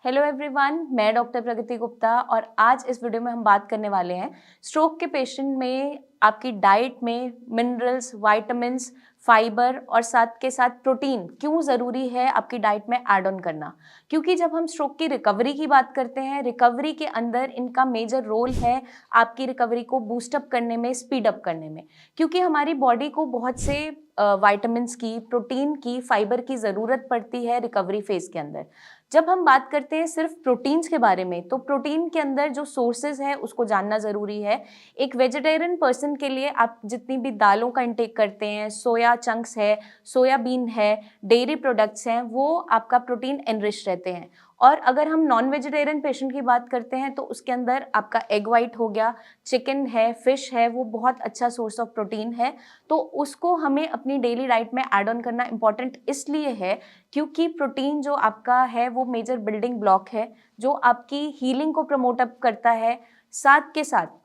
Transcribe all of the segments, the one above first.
Hello everyone, मैं doctor प्रगति गुप्ता और आज इस वीडियो में हम बात करने वाले हैं स्ट्रोक के पेशेंट में आपकी डाइट में मिनरल्स, विटामिन्स, फाइबर और साथ के साथ प्रोटीन क्यों ज़रूरी है आपकी डाइट में ऐड ऑन करना। क्योंकि जब हम स्ट्रोक की रिकवरी की बात करते हैं, रिकवरी के अंदर इनका मेजर रोल है आपकी रिकवरी को बूस्टअप करने में, स्पीड अप करने में। क्योंकि हमारी बॉडी को बहुत से विटामिन्स की, प्रोटीन की, फाइबर की ज़रूरत पड़ती है रिकवरी फेज़ के अंदर। जब हम बात करते हैं सिर्फ प्रोटीन्स के बारे में, तो प्रोटीन के अंदर जो सोर्सेज है उसको जानना ज़रूरी है। एक वेजिटेरियन पर्सन के लिए आप जितनी भी दालों का इंटेक करते हैं, सोया चंक्स है, सोयाबीन है, डेयरी प्रोडक्ट्स हैं, वो आपका प्रोटीन एनरिच रहते हैं। और अगर हम नॉन वेजिटेरियन पेशेंट की बात करते हैं तो उसके अंदर आपका एग वाइट हो गया, चिकन है, फिश है, वो बहुत अच्छा सोर्स ऑफ प्रोटीन है। तो उसको हमें अपनी डेली डाइट में ऐड ऑन करना इम्पॉर्टेंट इसलिए है क्योंकि प्रोटीन जो आपका है वो मेजर बिल्डिंग ब्लॉक है जो आपकी हीलिंग को प्रमोट अप करता है। साथ के साथ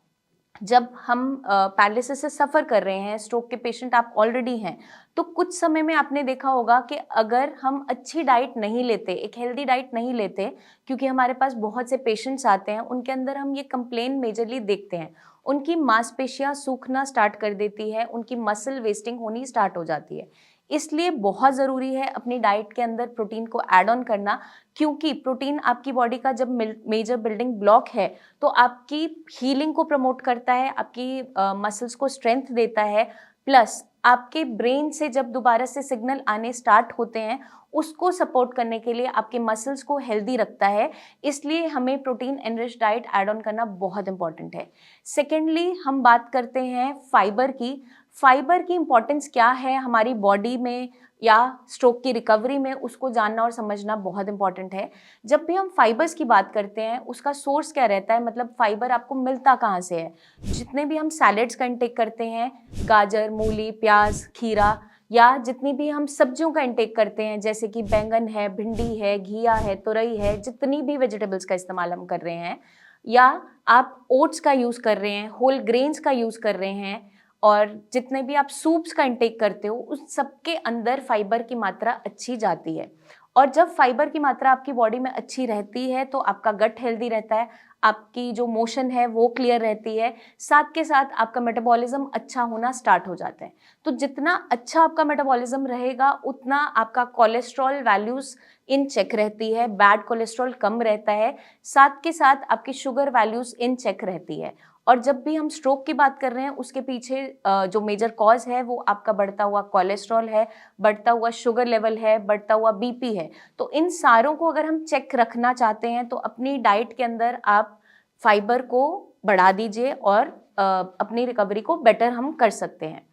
जब हम पैरालिसिस से सफ़र कर रहे हैं, स्ट्रोक के पेशेंट आप ऑलरेडी हैं, तो कुछ समय में आपने देखा होगा कि अगर हम अच्छी डाइट नहीं लेते, एक हेल्दी डाइट नहीं लेते, क्योंकि हमारे पास बहुत से पेशेंट्स आते हैं, उनके अंदर हम ये कंप्लेन मेजरली देखते हैं। उनकी मांसपेशियां सूखना स्टार्ट कर देती है, उनकी मसल वेस्टिंग होनी स्टार्ट हो जाती है। इसलिए बहुत ज़रूरी है अपनी डाइट के अंदर प्रोटीन को ऐड ऑन करना, क्योंकि प्रोटीन आपकी बॉडी का जब मेजर बिल्डिंग ब्लॉक है तो आपकी हीलिंग को प्रमोट करता है, आपकी मसल्स को स्ट्रेंथ देता है, प्लस आपके ब्रेन से जब दोबारा से सिग्नल आने स्टार्ट होते हैं उसको सपोर्ट करने के लिए आपके मसल्स को हेल्दी रखता है। इसलिए हमें protein enrich diet add on करना बहुत इंपॉर्टेंट है। सेकेंडली हम बात करते हैं फाइबर की। फाइबर की इंपॉर्टेंस क्या है हमारी बॉडी में या स्ट्रोक की रिकवरी में, उसको जानना और समझना बहुत इंपॉर्टेंट है। जब भी हम फाइबर्स की बात करते हैं उसका सोर्स क्या रहता है, मतलब फाइबर आपको मिलता कहाँ से है। जितने भी हम सैलेड्स का इंटेक करते हैं, गाजर, मूली, प्याज, खीरा, या जितनी भी हम सब्जियों का इंटेक करते हैं जैसे कि बैंगन है, भिंडी है, घिया है, तुरई है, जितनी भी वेजिटेबल्स का इस्तेमाल हम कर रहे हैं, या आप ओट्स का यूज़ कर रहे हैं, होल ग्रेन्स का यूज़ कर रहे हैं, और जितने भी आप सूप्स का इंटेक करते हो उस सबके अंदर फाइबर की मात्रा अच्छी जाती है। और जब फाइबर की मात्रा आपकी बॉडी में अच्छी रहती है तो आपका गट हेल्दी रहता है, आपकी जो मोशन है वो क्लियर रहती है, साथ के साथ आपका मेटाबॉलिज्म अच्छा होना स्टार्ट हो जाता है। तो जितना अच्छा आपका मेटाबॉलिज्म रहेगा उतना आपका कोलेस्ट्रॉल वैल्यूज़ इन चेक रहती है, बैड कोलेस्ट्रॉल कम रहता है, साथ के साथ आपकी शुगर वैल्यूज़ इन चेक रहती है। और जब भी हम स्ट्रोक की बात कर रहे हैं उसके पीछे जो मेजर कॉज है वो आपका बढ़ता हुआ कोलेस्ट्रॉल है, बढ़ता हुआ शुगर लेवल है, बढ़ता हुआ बीपी है। तो इन सारों को अगर हम चेक रखना चाहते हैं तो अपनी डाइट के अंदर आप फाइबर को बढ़ा दीजिए और अपनी रिकवरी को बेटर हम कर सकते हैं।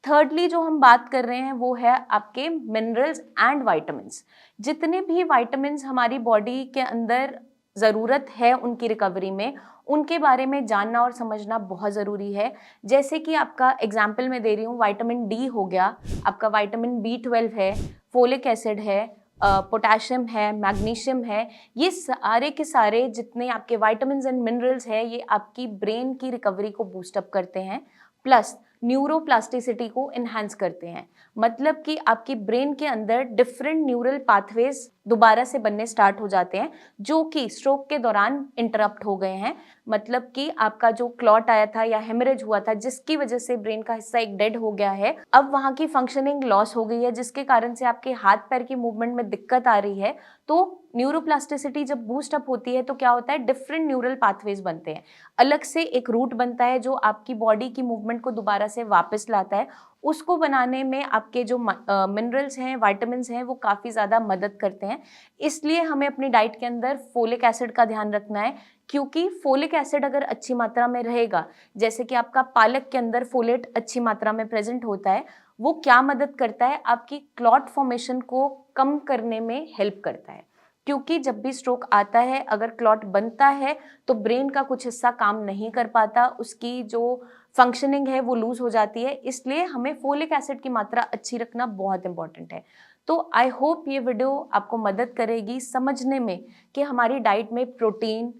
थर्डली जो हम बात कर रहे हैं वो है आपके मिनरल्स एंड विटामिन्स। जितने भी विटामिन्स हमारी बॉडी के अंदर ज़रूरत है उनकी रिकवरी में, उनके बारे में जानना और समझना बहुत ज़रूरी है। जैसे कि आपका एग्जाम्पल मैं दे रही हूँ, विटामिन डी हो गया, आपका विटामिन B12 है, फोलिक एसिड है, पोटेशियम है, मैग्नीशियम है। ये सारे के सारे जितने आपके विटामिन्स एंड मिनरल्स हैं ये आपकी ब्रेन की रिकवरी को बूस्टअप करते हैं, प्लस न्यूरोप्लास्टिसिटी को इन्हांस करते हैं। मतलब कि आपकी ब्रेन के अंदर डिफरेंट न्यूरल पाथवेज दोबारा से बनने स्टार्ट हो जाते हैं जो कि स्ट्रोक के दौरान इंटरप्ट हो गए हैं। मतलब कि आपका जो क्लॉट आया था या हेमरेज हुआ था जिसकी वजह से ब्रेन का हिस्सा एक डेड हो गया है, अब वहाँ की फंक्शनिंग लॉस हो गई है जिसके कारण से आपके हाथ पैर की मूवमेंट में दिक्कत आ रही है। तो न्यूरोप्लास्टिसिटी जब बूस्ट अप होती है तो क्या होता है, डिफरेंट न्यूरल पाथवेज बनते हैं, अलग से एक रूट बनता है जो आपकी बॉडी की मूवमेंट को दोबारा से वापस लाता है। उसको बनाने में आपके जो मिनरल्स हैं, विटामिन्स हैं, वो काफ़ी ज़्यादा मदद करते हैं। इसलिए हमें अपनी डाइट के अंदर फोलिक एसिड का ध्यान रखना है, क्योंकि फोलिक एसिड अगर अच्छी मात्रा में रहेगा, जैसे कि आपका पालक के अंदर फोलेट अच्छी मात्रा में प्रेजेंट होता है, वो क्या मदद करता है, आपकी क्लॉट फॉर्मेशन को कम करने में हेल्प करता है। क्योंकि जब भी स्ट्रोक आता है अगर क्लॉट बनता है तो ब्रेन का कुछ हिस्सा काम नहीं कर पाता, उसकी जो फंक्शनिंग है वो लूज हो जाती है। इसलिए हमें फोलिक एसिड की मात्रा अच्छी रखना बहुत इंपॉर्टेंट है। तो आई होप ये वीडियो आपको मदद करेगी समझने में कि हमारी डाइट में प्रोटीन,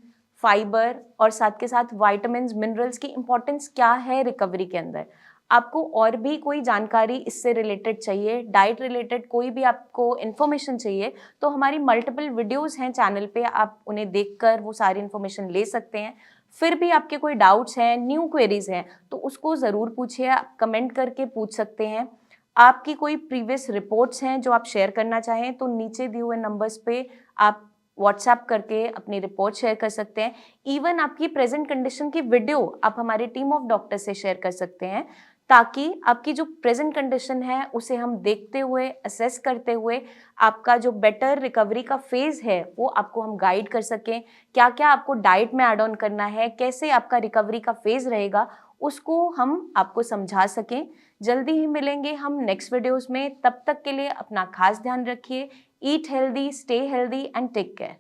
फाइबर और साथ के साथ विटामिन्स, मिनरल्स की इंपॉर्टेंस क्या है रिकवरी के अंदर। आपको और भी कोई जानकारी इससे रिलेटेड चाहिए, डाइट रिलेटेड कोई भी आपको इन्फॉर्मेशन चाहिए, तो हमारी मल्टीपल वीडियोज़ हैं चैनल पे, आप उन्हें देखकर वो सारी इन्फॉर्मेशन ले सकते हैं। फिर भी आपके कोई डाउट्स हैं, न्यू क्वेरीज हैं, तो उसको ज़रूर पूछिए, आप कमेंट करके पूछ सकते हैं। आपकी कोई प्रीवियस रिपोर्ट्स हैं जो आप शेयर करना चाहें, तो नीचे दिए हुए नंबर्स पे आप व्हाट्सएप करके अपनी रिपोर्ट शेयर कर सकते हैं। इवन आपकी प्रेजेंट कंडीशन की वीडियो आप हमारी टीम ऑफ डॉक्टर से शेयर कर सकते हैं, ताकि आपकी जो प्रेजेंट कंडीशन है उसे हम देखते हुए, असेस करते हुए आपका जो बेटर रिकवरी का फेज़ है वो आपको हम गाइड कर सकें। क्या-क्या आपको डाइट में ऐड ऑन करना है, कैसे आपका रिकवरी का फेज़ रहेगा, उसको हम आपको समझा सकें। जल्दी ही मिलेंगे हम नेक्स्ट वीडियोज़ में, तब तक के लिए अपना खास ध्यान रखिए। Eat healthy, stay healthy and take care.